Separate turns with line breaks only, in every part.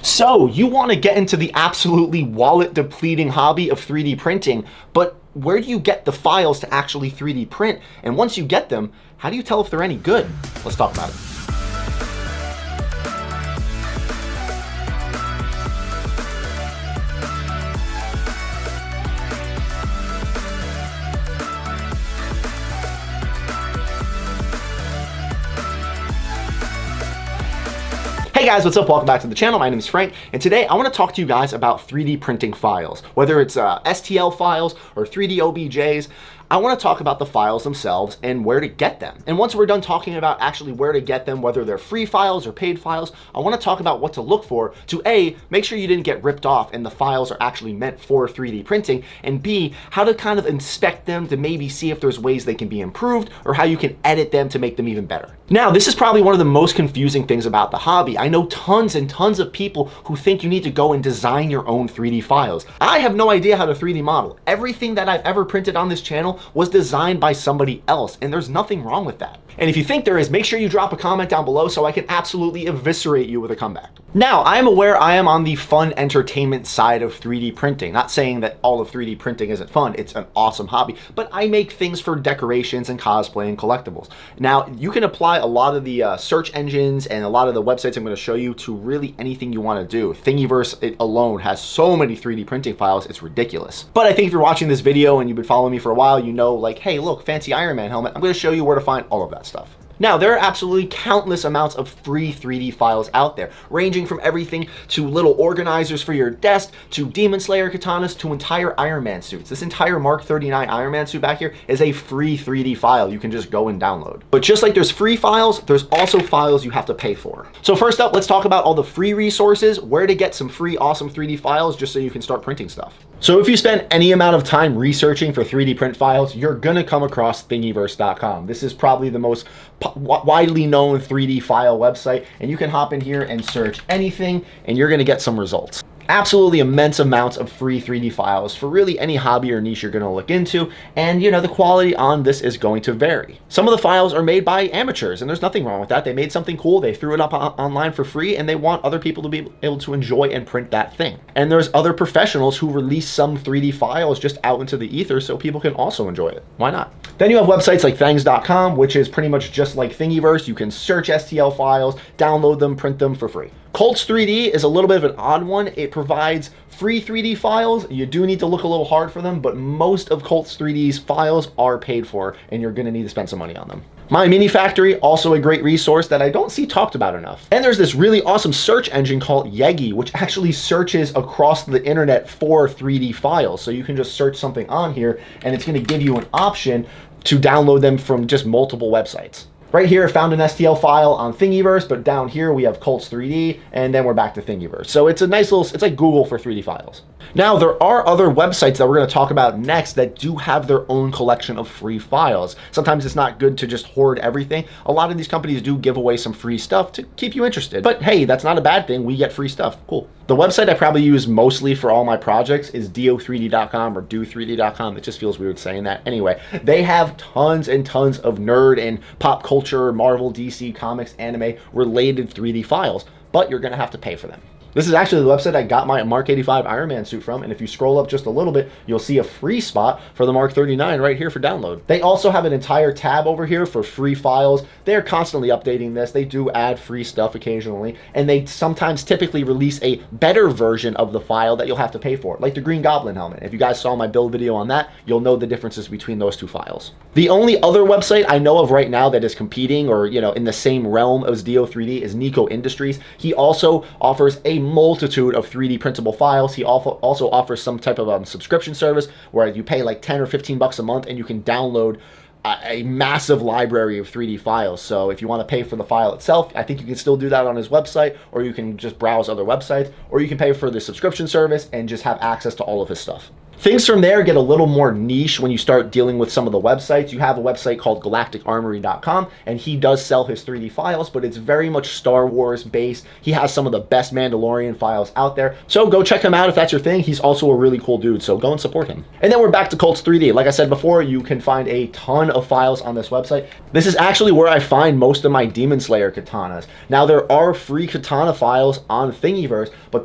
So you want to get into the absolutely wallet depleting hobby of 3D printing, but where do you get the files to actually 3D print? And once you get them, how do you tell if they're any good? Let's talk about it. Hey guys, what's up? Welcome back to the channel. My name is Frank, and today I want to talk to you guys about 3D printing files. Whether it's STL files or 3D OBJs, I want to talk about the files themselves and where to get them. And once we're done talking about actually where to get them, whether they're free files or paid files, I want to talk about what to look for to A, make sure you didn't get ripped off and the files are actually meant for 3D printing, and B, how to kind of inspect them to maybe see if there's ways they can be improved or how you can edit them to make them even better. Now, this is probably one of the most confusing things about the hobby. I know tons and tons of people who think you need to go and design your own 3D files. I have no idea how to 3D model. Everything that I've ever printed on this channel was designed by somebody else, and there's nothing wrong with that. And if you think there is, make sure you drop a comment down below so I can absolutely eviscerate you with a comeback. Now, I am aware I am on the fun entertainment side of 3D printing. Not saying that all of 3D printing isn't fun, it's an awesome hobby, but I make things for decorations and cosplay and collectibles. Now, you can apply a lot of the search engines and a lot of the websites I'm going to show you to really anything you want to do. Thingiverse it alone has so many 3D printing files, it's ridiculous. But I think if you're watching this video and you've been following me for a while, you know, like, hey, look, fancy Iron Man helmet. I'm going to show you where to find all of that stuff. Now, there are absolutely countless amounts of free 3D files out there, ranging from everything to little organizers for your desk, to Demon Slayer katanas, to entire Iron Man suits. This entire Mark 39 Iron Man suit back here is a free 3D file you can just go and download. But just like there's free files, there's also files you have to pay for. So first up, let's talk about all the free resources, where to get some free awesome 3D files just so you can start printing stuff. So if you spend any amount of time researching for 3D print files, you're gonna come across Thingiverse.com. This is probably the most widely known 3D file website, and you can hop in here and search anything and you're gonna get some results. Absolutely immense amounts of free 3D files for really any hobby or niche you're going to look into, and you know, the quality on this is going to vary. Some of the files are made by amateurs, and there's nothing wrong with that. They made something cool, they threw it up online for free, and they want other people to be able to enjoy and print that thing. And there's other professionals who release some 3D files just out into the ether so people can also enjoy it. Why not? Then you have websites like Thangs.com, which is pretty much just like Thingiverse. You can search STL files, download them, print them for free. Cults 3D is a little bit of an odd one. It provides free 3D files. You do need to look a little hard for them, but most of Cults 3D's files are paid for, and you're gonna need to spend some money on them. My Mini Factory, also a great resource that I don't see talked about enough. And there's this really awesome search engine called Yegi, which actually searches across the internet for 3D files. So you can just search something on here, and it's gonna give you an option to download them from just multiple websites. Right here, I found an STL file on Thingiverse, but down here we have Cults 3D, and then we're back to Thingiverse. So it's a nice little, it's like Google for 3D files. Now, there are other websites that we're going to talk about next that do have their own collection of free files. Sometimes it's not good to just hoard everything. A lot of these companies do give away some free stuff to keep you interested. But hey, that's not a bad thing. We get free stuff. Cool. The website I probably use mostly for all my projects is do3d.com or do3d.com. It just feels weird saying that. Anyway, they have tons and tons of nerd and pop culture, Marvel, DC, comics, anime related 3D files, but you're going to have to pay for them. This is actually the website I got my Mark 85 Iron Man suit from, and if you scroll up just a little bit, you'll see a free spot for the Mark 39 right here for download. They also have an entire tab over here for free files. They're constantly updating this. They do add free stuff occasionally, and they sometimes typically release a better version of the file that you'll have to pay for, like the Green Goblin helmet. If you guys saw my build video on that, you'll know the differences between those two files. The only other website I know of right now that is competing or, you know, in the same realm as Do3D is Nico Industries. He also offers a multitude of 3D printable files. He also offers some type of subscription service where you pay like 10 or 15 bucks a month and you can download a massive library of 3D files. So if you want to pay for the file itself, I think you can still do that on his website, or you can just browse other websites, or you can pay for the subscription service and just have access to all of his stuff. Things from there get a little more niche when you start dealing with some of the websites. You have a website called galacticarmory.com, and he does sell his 3D files, but it's very much Star Wars based. He has some of the best Mandalorian files out there. So go check him out if that's your thing. He's also a really cool dude, so go and support him. And then we're back to Cults 3D. Like I said before, you can find a ton of files on this website. This is actually where I find most of my Demon Slayer katanas. Now, there are free katana files on Thingiverse, but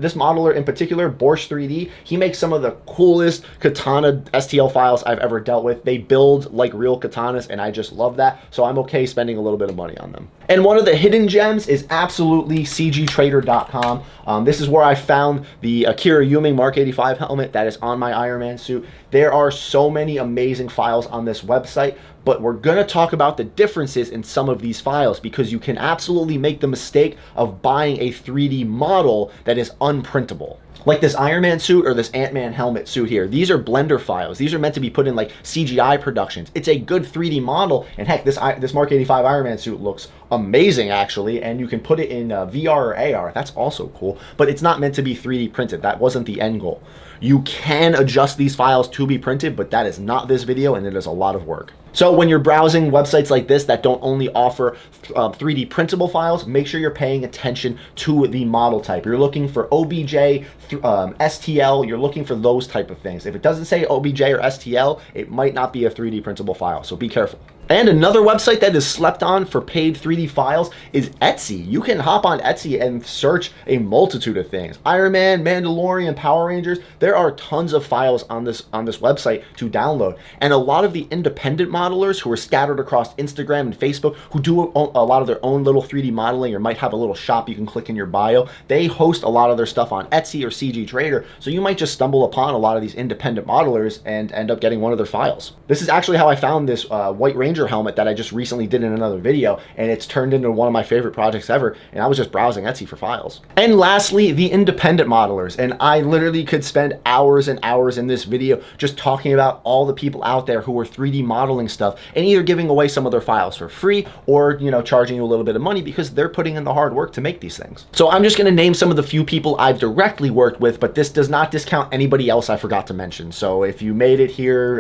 this modeler in particular, Borscht 3D, he makes some of the coolest katana STL files I've ever dealt with. They build like real katanas, and I just love that, so I'm okay spending a little bit of money on them. And one of the hidden gems is absolutely cgtrader.com. This is where I found the Akira Yuming Mark 85 helmet that is on my Iron Man suit. There are so many amazing files on this website, but we're gonna talk about the differences in some of these files, because you can absolutely make the mistake of buying a 3D model that is unprintable. Like this Iron Man suit or this Ant-Man helmet suit here. These are Blender files. These are meant to be put in like CGI productions. It's a good 3D model, and heck, this Mark 85 Iron Man suit looks amazing actually, and you can put it in VR or AR. That's also cool, but it's not meant to be 3D printed. That wasn't the end goal. You can adjust these files to be printed, but that is not this video, and it is a lot of work. So when you're browsing websites like this that don't only offer 3D printable files, make sure you're paying attention to the model type. You're looking for OBJ, STL, you're looking for those type of things. If it doesn't say OBJ or STL, it might not be a 3D printable file, so be careful. And another website that is slept on for paid 3D files is Etsy. You can hop on Etsy and search a multitude of things. Iron Man, Mandalorian, Power Rangers, there are tons of files on this website to download. And a lot of the independent modelers who are scattered across Instagram and Facebook, who do a lot of their own little 3D modeling, or might have a little shop you can click in your bio, they host a lot of their stuff on Etsy or CG Trader, so you might just stumble upon a lot of these independent modelers and end up getting one of their files. This is actually how I found this White Ranger helmet that I just recently did in another video, and it's turned into one of my favorite projects ever, and I was just browsing Etsy for files. And lastly, the independent modelers, and I literally could spend hours and hours in this video just talking about all the people out there who are 3D modeling stuff and either giving away some of their files for free, or charging you a little bit of money because they're putting in the hard work to make these things. So I'm just going to name some of the few people I've directly worked with, but this does not discount anybody else I forgot to mention. So if you made it here,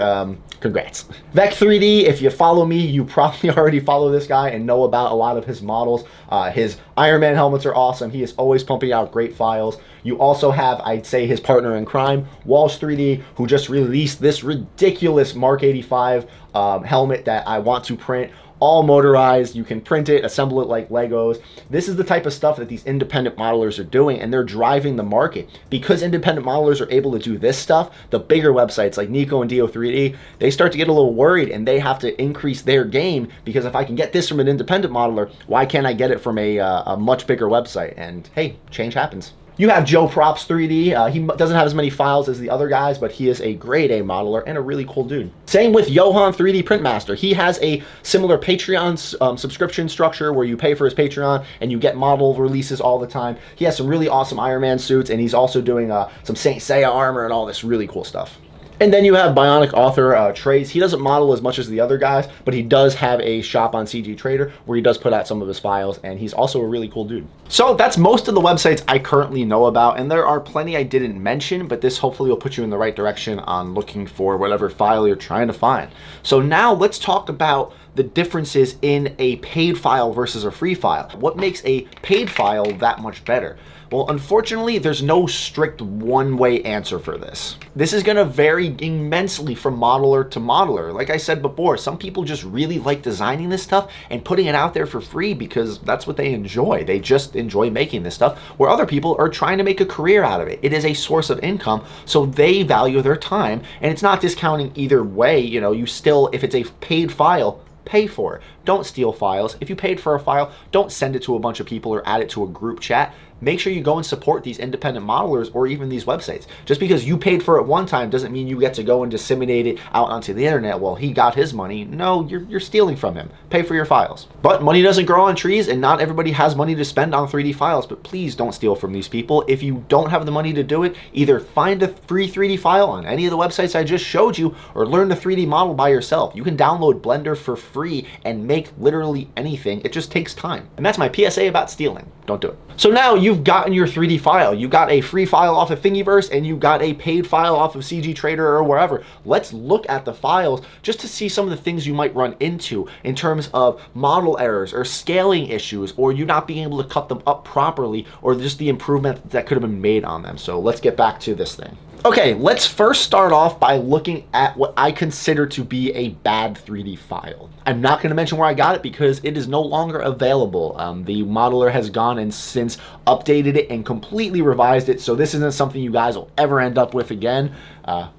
congrats. Vec 3D, if you follow me, you probably already follow this guy and know about a lot of his models. His Iron Man helmets are awesome. He is always pumping out great files. You also have, I'd say, his partner in crime, Walsh 3D, who just released this ridiculous Mark 85 helmet that I want to print. All motorized, you can print it, assemble it like Legos. This is the type of stuff that these independent modelers are doing, and they're driving the market. Because independent modelers are able to do this stuff, the bigger websites like Nico and Dio3D, they start to get a little worried, and they have to increase their game, because if I can get this from an independent modeler, why can't I get it from a much bigger website? And hey, change happens. You have Joe Props 3D. He doesn't have as many files as the other guys, but he is a grade A modeler and a really cool dude. Same with Johan 3D Printmaster. He has a similar Patreon subscription structure where you pay for his Patreon and you get model releases all the time. He has some really awesome Iron Man suits, and he's also doing some Saint Seiya armor and all this really cool stuff. And then you have Bionic Author Trace. He doesn't model as much as the other guys, but he does have a shop on CG Trader where he does put out some of his files, and he's also a really cool dude. So that's most of the websites I currently know about, and there are plenty I didn't mention, but this hopefully will put you in the right direction on looking for whatever file you're trying to find. So now let's talk about the differences in a paid file versus a free file. What makes a paid file that much better? Well, unfortunately, there's no strict one-way answer for this. This is gonna vary immensely from modeler to modeler. Like I said before, some people just really like designing this stuff and putting it out there for free because that's what they enjoy. They just enjoy making this stuff, where other people are trying to make a career out of it. It is a source of income, so they value their time, and it's not discounting either way. You still, if it's a paid file, pay for it. Don't steal files. If you paid for a file, don't send it to a bunch of people or add it to a group chat. Make sure you go and support these independent modelers or even these websites. Just because you paid for it one time doesn't mean you get to go and disseminate it out onto the internet. Well, he got his money. No, you're stealing from him. Pay for your files. But money doesn't grow on trees, and not everybody has money to spend on 3D files, but please don't steal from these people. If you don't have the money to do it, either find a free 3D file on any of the websites I just showed you, or learn to 3D model by yourself. You can download Blender for free and make literally anything. It just takes time. And that's my PSA about stealing. Don't do it. So now you've gotten your 3D file. You got a free file off of Thingiverse and you got a paid file off of CG Trader or wherever. Let's look at the files just to see some of the things you might run into in terms of model errors or scaling issues, or you not being able to cut them up properly, or just the improvement that could have been made on them. So let's get back to this thing. Okay, let's first start off by looking at what I consider to be a bad 3D file. I'm not going to mention where I got it because it is no longer available. The modeler has gone and since updated it and completely revised it, so this isn't something you guys will ever end up with again,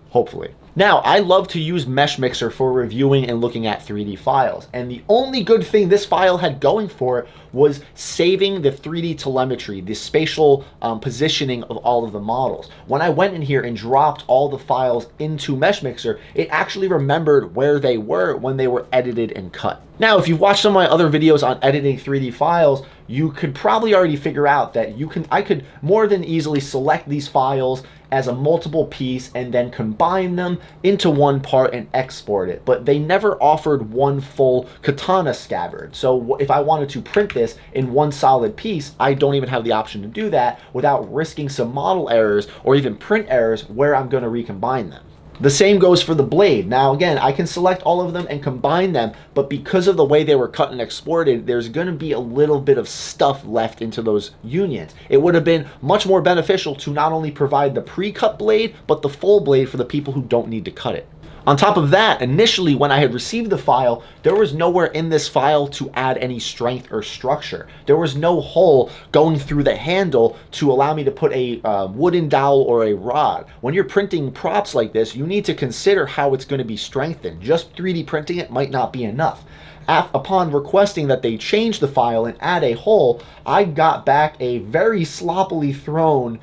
hopefully. Now, I love to use Mesh Mixer for reviewing and looking at 3D files, and the only good thing this file had going for it was saving the 3D telemetry, the spatial positioning of all of the models. When I went in here and dropped all the files into Mesh Mixer, it actually remembered where they were when they were edited and cut. Now, if you've watched some of my other videos on editing 3D files, you could probably already figure out that I could more than easily select these files as a multiple piece and then combine them into one part and export it. But they never offered one full katana scabbard. So if I wanted to print this in one solid piece, I don't even have the option to do that without risking some model errors or even print errors where I'm going to recombine them. The same goes for the blade. Now again, I can select all of them and combine them, but because of the way they were cut and exported, there's going to be a little bit of stuff left into those unions. It would have been much more beneficial to not only provide the pre-cut blade, but the full blade for the people who don't need to cut it. On top of that, initially when I had received the file, there was nowhere in this file to add any strength or structure. There was no hole going through the handle to allow me to put a wooden dowel or a rod. When you're printing props like this, you need to consider how it's going to be strengthened. Just 3D printing it might not be enough. Upon requesting that they change the file and add a hole, I got back a very sloppily thrown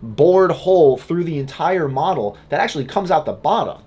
bored hole through the entire model that actually comes out the bottom.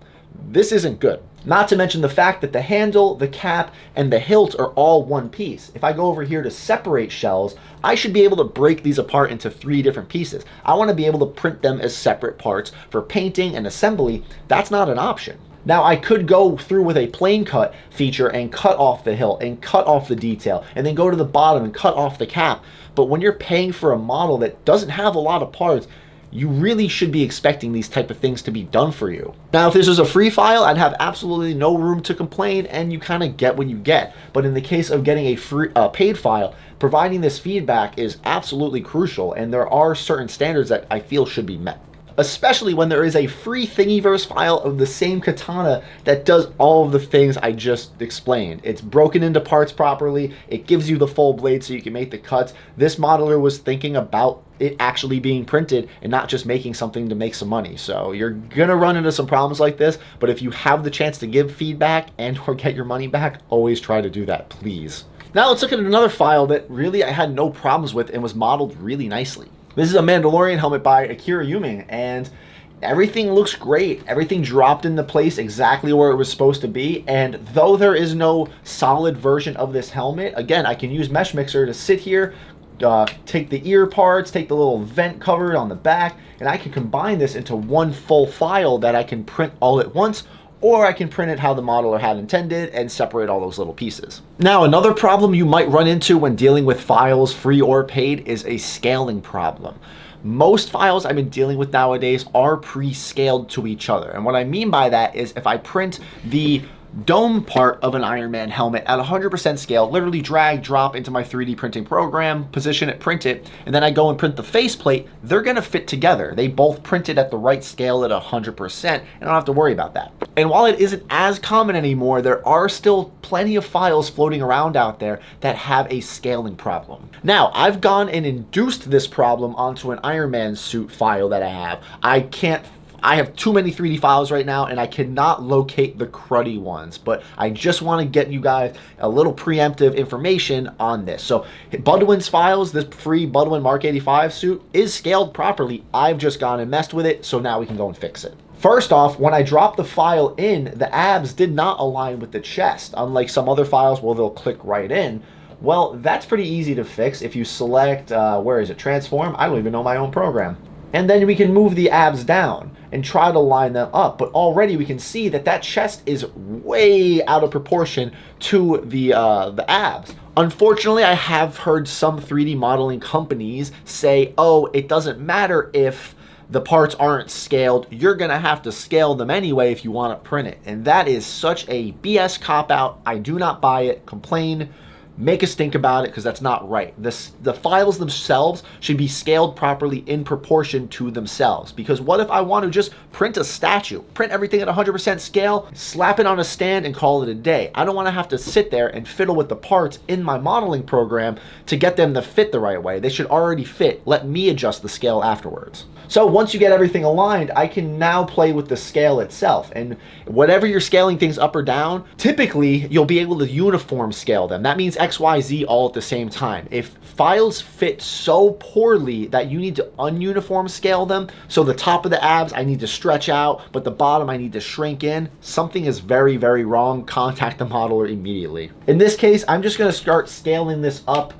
This isn't good. Not to mention the fact that the handle, the cap, and the hilt are all one piece. If I go over here to separate shells, I should be able to break these apart into 3 different pieces. I want to be able to print them as separate parts for painting and assembly. That's not an option. Now I could go through with a plane cut feature and cut off the hilt and cut off the detail and then go to the bottom and cut off the cap. But when you're paying for a model that doesn't have a lot of parts, you really should be expecting these type of things to be done for you. Now, if this was a free file, I'd have absolutely no room to complain, and you kind of get what you get. But in the case of getting a free paid file, providing this feedback is absolutely crucial, and there are certain standards that I feel should be met. Especially when there is a free Thingiverse file of the same katana that does all of the things I just explained. It's broken into parts properly, it gives you the full blade so you can make the cuts. This modeler was thinking about it actually being printed and not just making something to make some money. So you're gonna run into some problems like this, but if you have the chance to give feedback and or get your money back, always try to do that, please. Now let's look at another file that really I had no problems with and was modeled really nicely. This is a Mandalorian helmet by Akira Yuming, and everything looks great. Everything dropped into place exactly where it was supposed to be, and though there is no solid version of this helmet, again, I can use Mesh Mixer to sit here, take the ear parts, take the little vent cover on the back, and I can combine this into one full file that I can print all at once, or I can print it how the modeler had intended and separate all those little pieces. Now, another problem you might run into when dealing with files, free or paid, is a scaling problem. Most files I've been dealing with nowadays are pre-scaled to each other. And what I mean by that is if I print the dome part of an Iron Man helmet at 100% scale, literally drag, drop into my 3D printing program, position it, print it, and then I go and print the faceplate, they're gonna fit together. They both printed at the right scale at 100%, and I don't have to worry about that. And while it isn't as common anymore, there are still plenty of files floating around out there that have a scaling problem. Now, I've gone and induced this problem onto an Iron Man suit file that I have. I have too many 3D files right now and I cannot locate the cruddy ones, but I just want to get you guys a little preemptive information on this. So Budwin's files, this free Budwin Mark 85 suit is scaled properly. I've just gone and messed with it, so now we can go and fix it. First off, when I dropped the file in, the abs did not align with the chest, unlike some other files where they'll click right in. Well, that's pretty easy to fix if you select, where is it, transform? I don't even know my own program. And then we can move the abs down and try to line them up. But already we can see that that chest is way out of proportion to the abs. Unfortunately, I have heard some 3D modeling companies say, oh, it doesn't matter if the parts aren't scaled, you're gonna have to scale them anyway if you wanna print it. And that is such a BS cop-out. I do not buy it. Complain, make a stink about it, because that's not right. The files themselves should be scaled properly in proportion to themselves. Because what if I want to just print a statue, print everything at 100% scale, slap it on a stand and call it a day? I don't want to have to sit there and fiddle with the parts in my modeling program to get them to fit the right way. They should already fit. Let me adjust the scale afterwards. So once you get everything aligned, I can now play with the scale itself. And whatever you're scaling things up or down, typically you'll be able to uniform scale them. That means X, Y, Z all at the same time. If files fit so poorly that you need to ununiform scale them, so the top of the abs I need to stretch out, but the bottom I need to shrink in, something is very, very wrong. Contact the modeler immediately. In this case, I'm just gonna start scaling this up.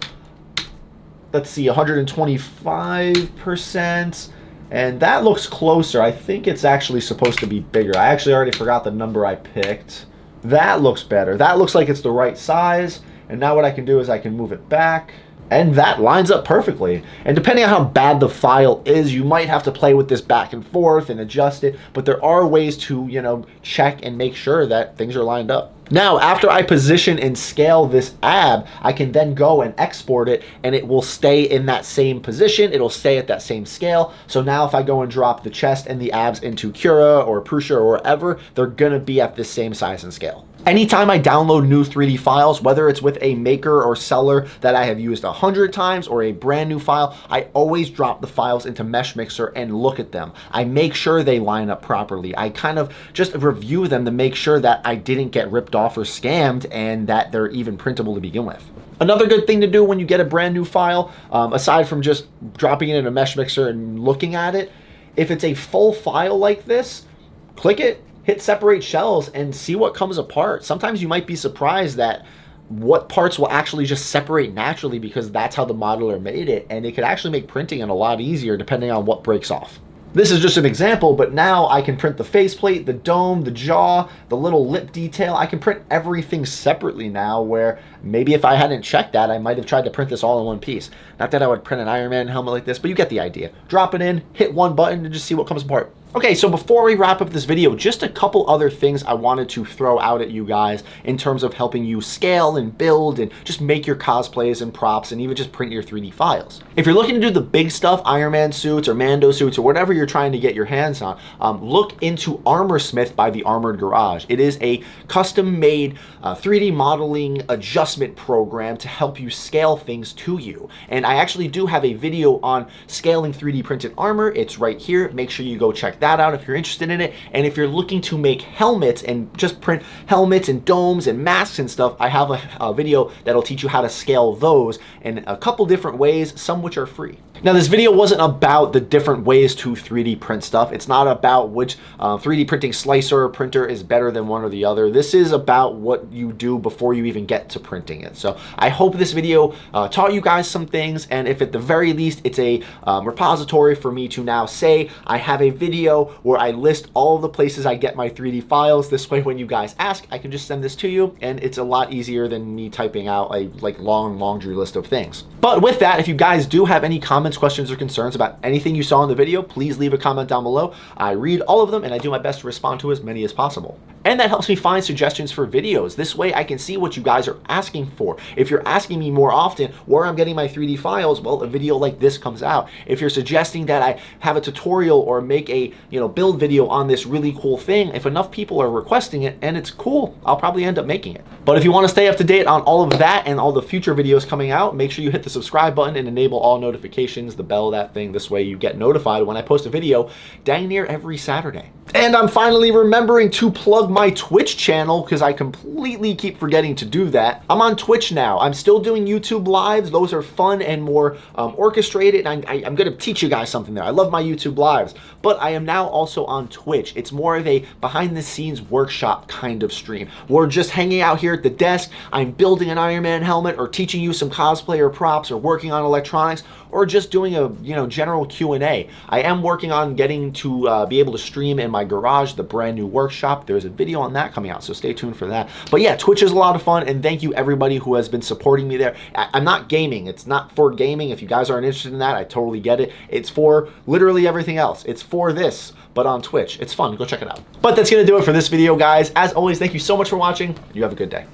Let's see, 125%. And that looks closer. I think it's actually supposed to be bigger. I actually already forgot the number I picked. That looks better. That looks like it's the right size. And now what I can do is I can move it back. And that lines up perfectly. And depending on how bad the file is, you might have to play with this back and forth and adjust it. But there are ways to, check and make sure that things are lined up. Now, after I position and scale this ab, I can then go and export it, and it will stay in that same position. It'll stay at that same scale. So now if I go and drop the chest and the abs into Cura or Prusa or wherever, they're gonna be at this same size and scale. Anytime I download new 3D files, whether it's with a maker or seller that I have used 100 times or a brand new file, I always drop the files into Mesh Mixer and look at them. I make sure they line up properly. I kind of just review them to make sure that I didn't get ripped off or scammed and that they're even printable to begin with. Another good thing to do when you get a brand new file, aside from just dropping it in a Mesh Mixer and looking at it, if it's a full file like this, click it, hit separate shells and see what comes apart. Sometimes you might be surprised that what parts will actually just separate naturally because that's how the modeler made it, and it could actually make printing a lot easier depending on what breaks off. This is just an example, but now I can print the faceplate, the dome, the jaw, the little lip detail. I can print everything separately now, where maybe if I hadn't checked that, I might have tried to print this all in one piece. Not that I would print an Iron Man helmet like this, but you get the idea. Drop it in, hit one button, and just see what comes apart. Okay, so before we wrap up this video, just a couple other things I wanted to throw out at you guys in terms of helping you scale and build and just make your cosplays and props and even just print your 3D files. If you're looking to do the big stuff, Iron Man suits or Mando suits or whatever you're trying to get your hands on, look into Armorsmith by the Armored Garage. It is a custom-made 3D modeling adjustment program to help you scale things to you. And I actually do have a video on scaling 3D printed armor. It's right here. Make sure you go check that out if you're interested in it. And if you're looking to make helmets and just print helmets and domes and masks and stuff, I have a video that'll teach you how to scale those in a couple different ways, some which are free. Now, this video wasn't about the different ways to 3D print stuff. It's not about which 3D printing slicer or printer is better than one or the other. This is about what you do before you even get to printing it. So I hope this video taught you guys some things, and if at the very least it's a repository for me to now say I have a video where I list all of the places I get my 3D files. This way, when you guys ask, I can just send this to you, and it's a lot easier than me typing out a long laundry list of things. But with that, if you guys do have any comments, questions, or concerns about anything you saw in the video, please leave a comment down below. I read all of them and I do my best to respond to as many as possible. And that helps me find suggestions for videos. This way I can see what you guys are asking for. If you're asking me more often where I'm getting my 3D files, well, a video like this comes out. If you're suggesting that I have a tutorial or make a build video on this really cool thing, if enough people are requesting it and it's cool, I'll probably end up making it. But if you want to stay up to date on all of that and all the future videos coming out, make sure you hit the subscribe button and enable all notifications, the bell, that thing. This way you get notified when I post a video dang near every Saturday. And I'm finally remembering to plug my Twitch channel because I completely keep forgetting to do that. I'm on Twitch now. I'm still doing YouTube lives. Those are fun and more orchestrated. I'm going to teach you guys something there. I love my YouTube lives, but I am now also on Twitch. It's more of a behind the scenes workshop kind of stream. We're just hanging out here at the desk. I'm building an Iron Man helmet or teaching you some cosplay or props or working on electronics, or just doing a general Q&A. I am working on getting to be able to stream in my garage, the brand new workshop. There's a video on that coming out, so stay tuned for that. But yeah, Twitch is a lot of fun, and thank you everybody who has been supporting me there. I'm not gaming. It's not for gaming. If you guys aren't interested in that, I totally get it. It's for literally everything else. It's for this, but on Twitch. It's fun. Go check it out. But that's going to do it for this video, guys. As always, thank you so much for watching. You have a good day.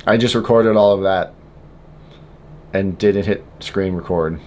I just recorded all of that and didn't hit screen record.